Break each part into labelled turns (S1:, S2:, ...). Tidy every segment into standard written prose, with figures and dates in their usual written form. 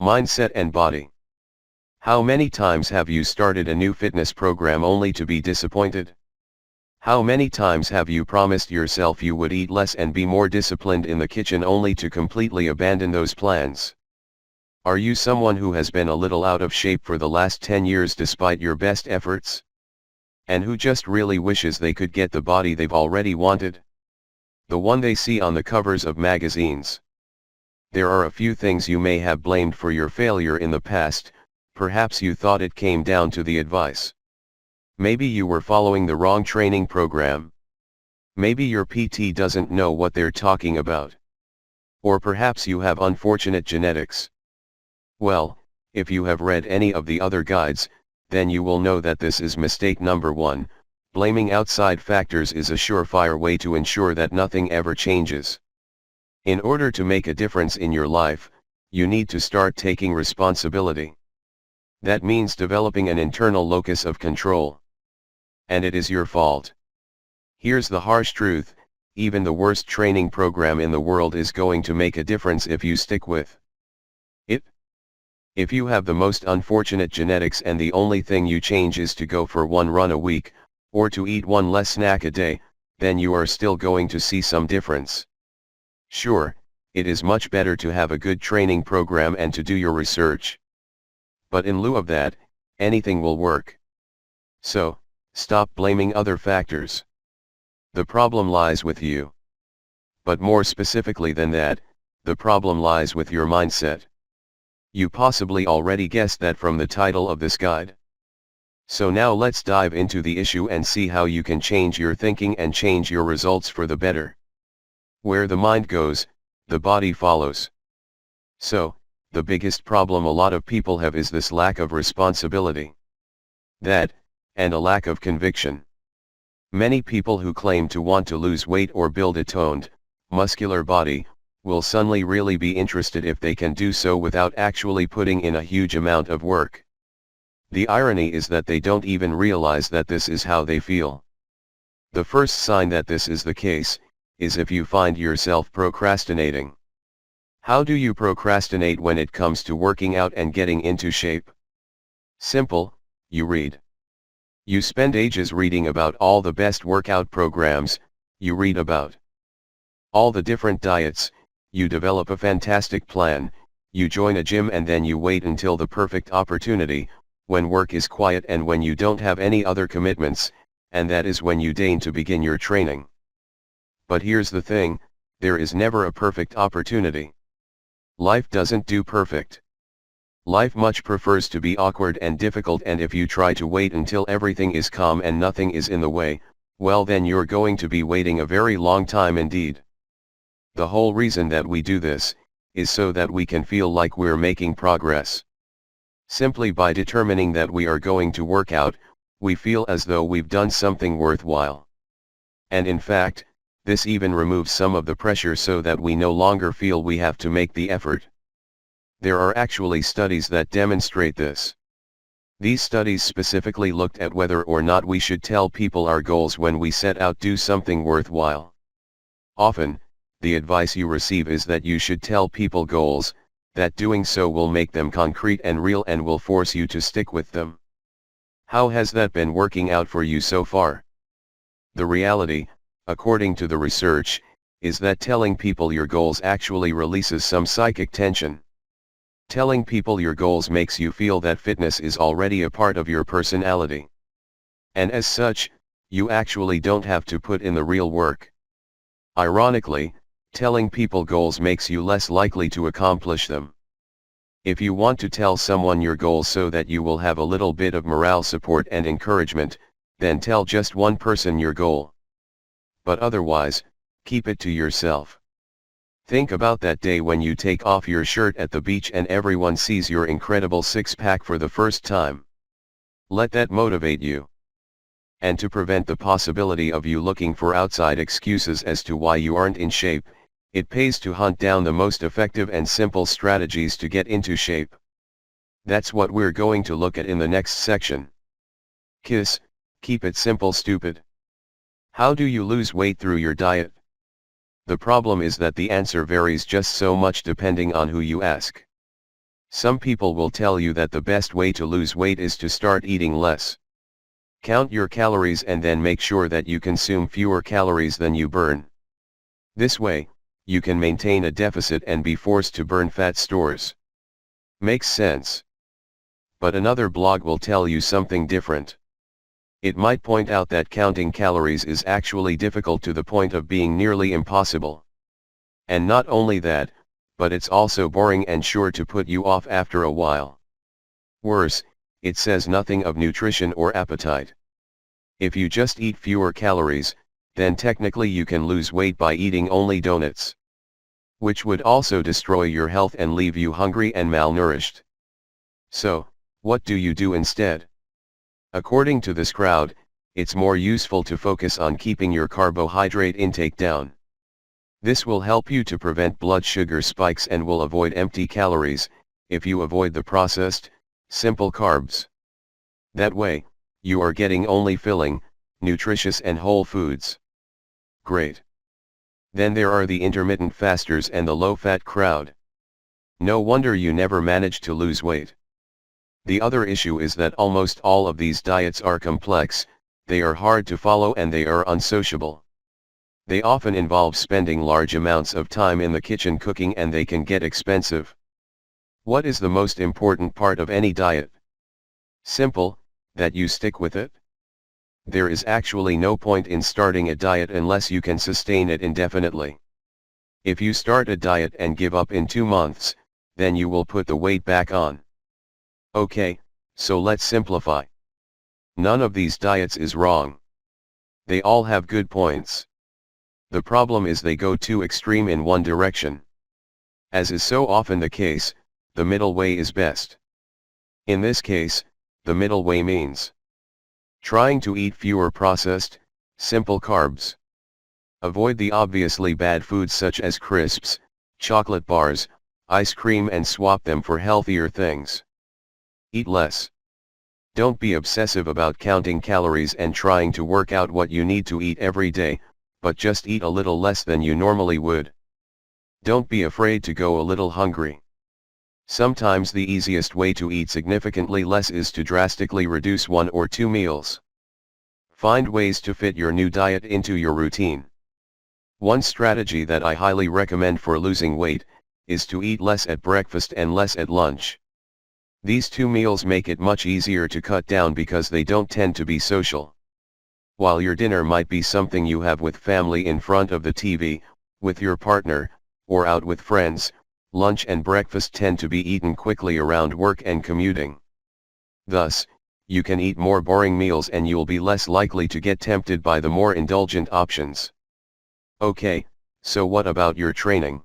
S1: Mindset and body. How many times have you started a new fitness program only to be disappointed? How many times have you promised yourself you would eat less and be more disciplined in the kitchen only to completely abandon those plans? Are you someone who has been a little out of shape for the last 10 years despite your best efforts? And who just really wishes they could get the body they've already wanted? The one they see on the covers of magazines. There are a few things you may have blamed for your failure in the past. Perhaps you thought it came down to the advice. Maybe you were following the wrong training program. Maybe your PT doesn't know what they're talking about. Or perhaps you have unfortunate genetics. Well, if you have read any of the other guides, then you will know that this is mistake number 1. Blaming outside factors is a surefire way to ensure that nothing ever changes. In order to make a difference in your life, you need to start taking responsibility. That means developing an internal locus of control. And it is your fault. Here's the harsh truth: even the worst training program in the world is going to make a difference if you stick with it. If you have the most unfortunate genetics and the only thing you change is to go for one run a week, or to eat one less snack a day, then you are still going to see some difference. Sure, it is much better to have a good training program and to do your research. But in lieu of that, anything will work. So, stop blaming other factors. The problem lies with you. But more specifically than that, the problem lies with your mindset. You possibly already guessed that from the title of this guide. So now let's dive into the issue and see how you can change your thinking and change your results for the better. Where the mind goes, the body follows. So, the biggest problem a lot of people have is this lack of responsibility. That, and a lack of conviction. Many people who claim to want to lose weight or build a toned, muscular body, will suddenly really be interested if they can do so without actually putting in a huge amount of work. The irony is that they don't even realize that this is how they feel. The first sign that this is the case, is if you find yourself procrastinating. How do you procrastinate when it comes to working out and getting into shape? Simple, you read. You spend ages reading about all the best workout programs, you read about all the different diets, you develop a fantastic plan, you join a gym, and then you wait until the perfect opportunity, when work is quiet and when you don't have any other commitments, and that is when you deign to begin your training. But here's the thing, there is never a perfect opportunity. Life doesn't do perfect. Life much prefers to be awkward and difficult, and if you try to wait until everything is calm and nothing is in the way, well then you're going to be waiting a very long time indeed. The whole reason that we do this, is so that we can feel like we're making progress. Simply by determining that we are going to work out, we feel as though we've done something worthwhile. And in fact, this even removes some of the pressure so that we no longer feel we have to make the effort. There are actually studies that demonstrate this. These studies specifically looked at whether or not we should tell people our goals when we set out to do something worthwhile. Often, the advice you receive is that you should tell people goals, that doing so will make them concrete and real and will force you to stick with them. How has that been working out for you so far? The reality, according to the research, is that telling people your goals actually releases some psychic tension. Telling people your goals makes you feel that fitness is already a part of your personality. And as such, you actually don't have to put in the real work. Ironically, telling people goals makes you less likely to accomplish them. If you want to tell someone your goals so that you will have a little bit of morale support and encouragement, then tell just one person your goal. But otherwise, keep it to yourself. Think about that day when you take off your shirt at the beach and everyone sees your incredible six-pack for the first time. Let that motivate you. And to prevent the possibility of you looking for outside excuses as to why you aren't in shape, it pays to hunt down the most effective and simple strategies to get into shape. That's what we're going to look at in the next section. KISS, keep it simple, stupid. How do you lose weight through your diet? The problem is that the answer varies just so much depending on who you ask. Some people will tell you that the best way to lose weight is to start eating less. Count your calories and then make sure that you consume fewer calories than you burn. This way, you can maintain a deficit and be forced to burn fat stores. Makes sense. But another blog will tell you something different. It might point out that counting calories is actually difficult to the point of being nearly impossible. And not only that, but it's also boring and sure to put you off after a while. Worse, it says nothing of nutrition or appetite. If you just eat fewer calories, then technically you can lose weight by eating only donuts. Which would also destroy your health and leave you hungry and malnourished. So, what do you do instead? According to this crowd, it's more useful to focus on keeping your carbohydrate intake down. This will help you to prevent blood sugar spikes and will avoid empty calories, if you avoid the processed, simple carbs. That way, you are getting only filling, nutritious and whole foods. Great. Then there are the intermittent fasters and the low-fat crowd. No wonder you never manage to lose weight. The other issue is that almost all of these diets are complex, they are hard to follow and they are unsociable. They often involve spending large amounts of time in the kitchen cooking and they can get expensive. What is the most important part of any diet? Simple, that you stick with it. There is actually no point in starting a diet unless you can sustain it indefinitely. If you start a diet and give up in 2 months, then you will put the weight back on. Okay, so let's simplify. None of these diets is wrong. They all have good points. The problem is they go too extreme in one direction. As is so often the case, the middle way is best. In this case, the middle way means trying to eat fewer processed, simple carbs. Avoid the obviously bad foods such as crisps, chocolate bars, ice cream and swap them for healthier things. Eat less. Don't be obsessive about counting calories and trying to work out what you need to eat every day, but just eat a little less than you normally would. Don't be afraid to go a little hungry. Sometimes the easiest way to eat significantly less is to drastically reduce 1 or 2 meals. Find ways to fit your new diet into your routine. One strategy that I highly recommend for losing weight is to eat less at breakfast and less at lunch. These 2 meals make it much easier to cut down because they don't tend to be social. While your dinner might be something you have with family in front of the TV, with your partner, or out with friends, lunch and breakfast tend to be eaten quickly around work and commuting. Thus, you can eat more boring meals and you'll be less likely to get tempted by the more indulgent options. Okay, so what about your training?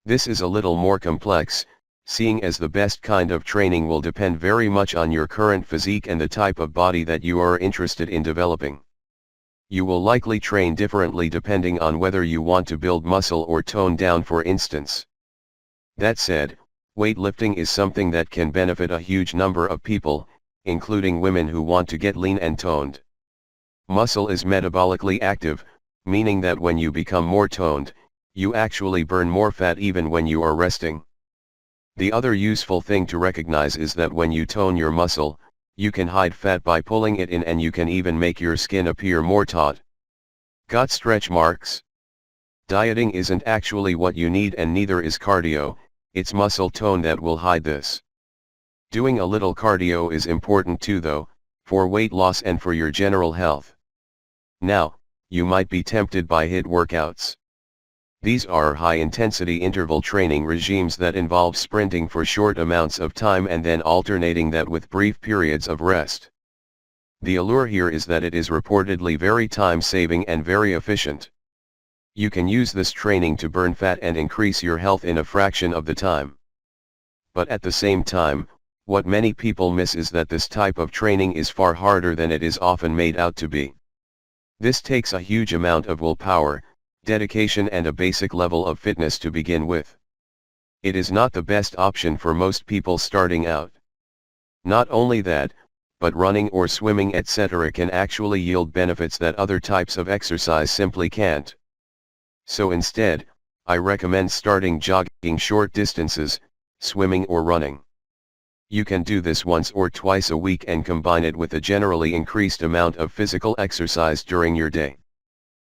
S1: This is a little more complex, seeing as the best kind of training will depend very much on your current physique and the type of body that you are interested in developing. You will likely train differently depending on whether you want to build muscle or tone down, for instance. That said, weightlifting is something that can benefit a huge number of people, including women who want to get lean and toned. Muscle is metabolically active, meaning that when you become more toned, you actually burn more fat even when you are resting. The other useful thing to recognize is that when you tone your muscle, you can hide fat by pulling it in and you can even make your skin appear more taut. Got stretch marks? Dieting isn't actually what you need and neither is cardio, it's muscle tone that will hide this. Doing a little cardio is important too though, for weight loss and for your general health. Now, you might be tempted by HIIT workouts. These are high-intensity interval training regimes that involve sprinting for short amounts of time and then alternating that with brief periods of rest. The allure here is that it is reportedly very time-saving and very efficient. You can use this training to burn fat and increase your health in a fraction of the time. But at the same time, what many people miss is that this type of training is far harder than it is often made out to be. This takes a huge amount of willpower, dedication and a basic level of fitness to begin with. It is not the best option for most people starting out. Not only that, but running or swimming etc. can actually yield benefits that other types of exercise simply can't. So instead, I recommend starting jogging short distances, swimming or running. You can do this once or twice a week and combine it with a generally increased amount of physical exercise during your day.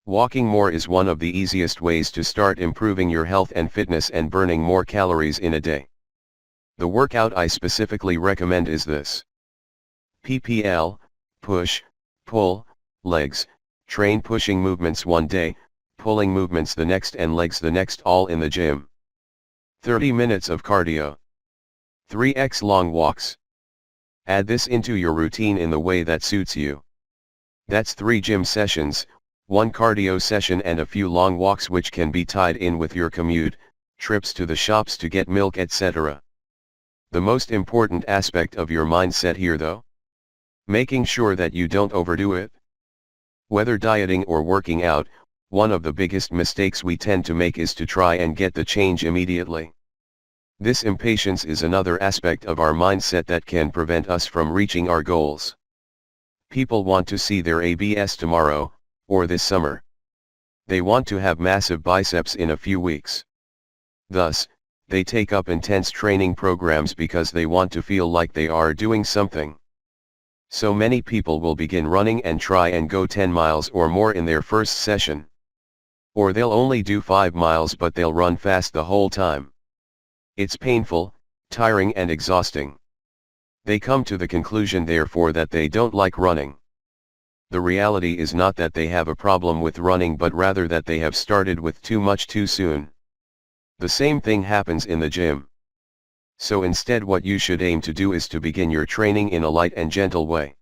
S1: Walking more is one of the easiest ways to start improving your health and fitness and burning more calories in a day. The workout I specifically recommend is this. PPL, push, pull, legs, train pushing movements one day, pulling movements the next and legs the next, all in the gym. 30 minutes of cardio. 3x long walks. Add this into your routine in the way that suits you. That's 3 gym sessions, 1 cardio session and a few long walks which can be tied in with your commute, trips to the shops to get milk, etc. The most important aspect of your mindset here though? Making sure that you don't overdo it. Whether dieting or working out, one of the biggest mistakes we tend to make is to try and get the change immediately. This impatience is another aspect of our mindset that can prevent us from reaching our goals. People want to see their abs tomorrow, or this summer. They want to have massive biceps in a few weeks. Thus, they take up intense training programs because they want to feel like they are doing something. So many people will begin running and try and go 10 miles or more in their first session. Or they'll only do 5 miles but they'll run fast the whole time. It's painful, tiring and exhausting. They come to the conclusion therefore that they don't like running. The reality is not that they have a problem with running but rather that they have started with too much too soon. The same thing happens in the gym. So instead what you should aim to do is to begin your training in a light and gentle way.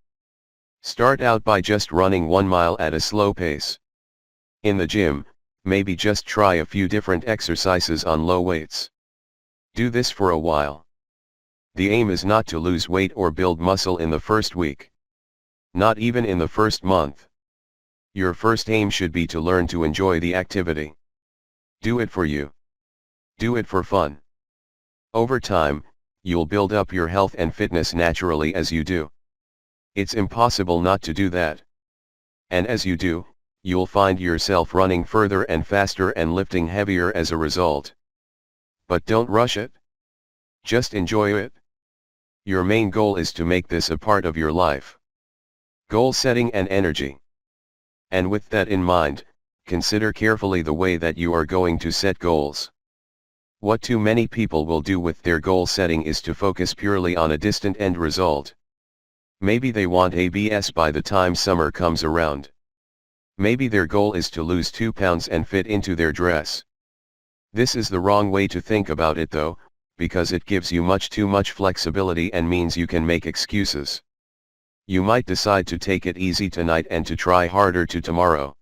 S1: Start out by just running 1 mile at a slow pace. In the gym, maybe just try a few different exercises on low weights. Do this for a while. The aim is not to lose weight or build muscle in the first week. Not even in the first month. Your first aim should be to learn to enjoy the activity. Do it for you. Do it for fun. Over time, you'll build up your health and fitness naturally as you do. It's impossible not to do that. And as you do, you'll find yourself running further and faster and lifting heavier as a result. But don't rush it. Just enjoy it. Your main goal is to make this a part of your life. Goal setting and energy. And with that in mind, consider carefully the way that you are going to set goals. What too many people will do with their goal setting is to focus purely on a distant end result. Maybe they want abs by the time summer comes around. Maybe their goal is to lose 2 pounds and fit into their dress. This is the wrong way to think about it though, because it gives you much too much flexibility and means you can make excuses. You might decide to take it easy tonight and to try harder tomorrow.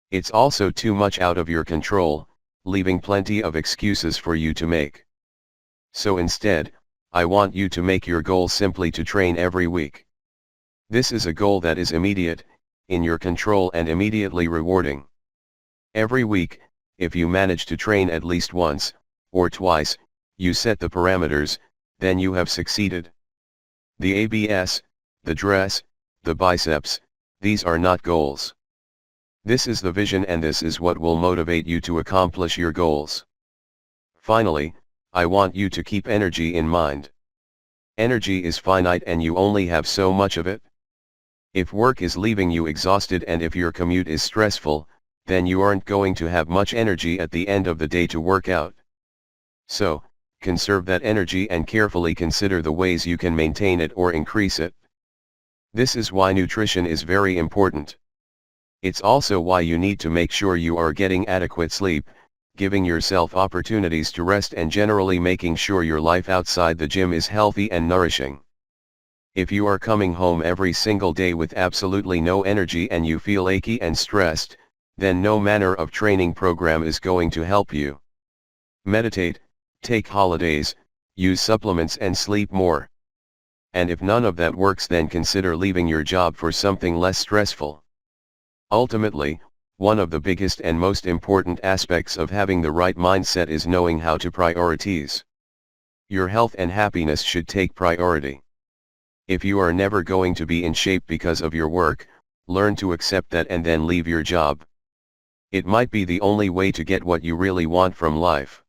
S1: It's also too much out of your control, leaving plenty of excuses for you to make. So instead, I want you to make your goal simply to train every week. This is a goal that is immediate, in your control and immediately rewarding. Every week, if you manage to train at least once, or twice, you set the parameters, then you have succeeded. The abs, the dress, the biceps, these are not goals. This is the vision and this is what will motivate you to accomplish your goals. Finally, I want you to keep energy in mind. Energy is finite and you only have so much of it. If work is leaving you exhausted and if your commute is stressful, then you aren't going to have much energy at the end of the day to work out. So, conserve that energy and carefully consider the ways you can maintain it or increase it. This is why nutrition is very important. It's also why you need to make sure you are getting adequate sleep, giving yourself opportunities to rest and generally making sure your life outside the gym is healthy and nourishing. If you are coming home every single day with absolutely no energy and you feel achy and stressed, then no manner of training program is going to help you. Meditate, take holidays, use supplements and sleep more. And if none of that works, then consider leaving your job for something less stressful. Ultimately, one of the biggest and most important aspects of having the right mindset is knowing how to prioritize. Your health and happiness should take priority. If you are never going to be in shape because of your work, learn to accept that and then leave your job. It might be the only way to get what you really want from life.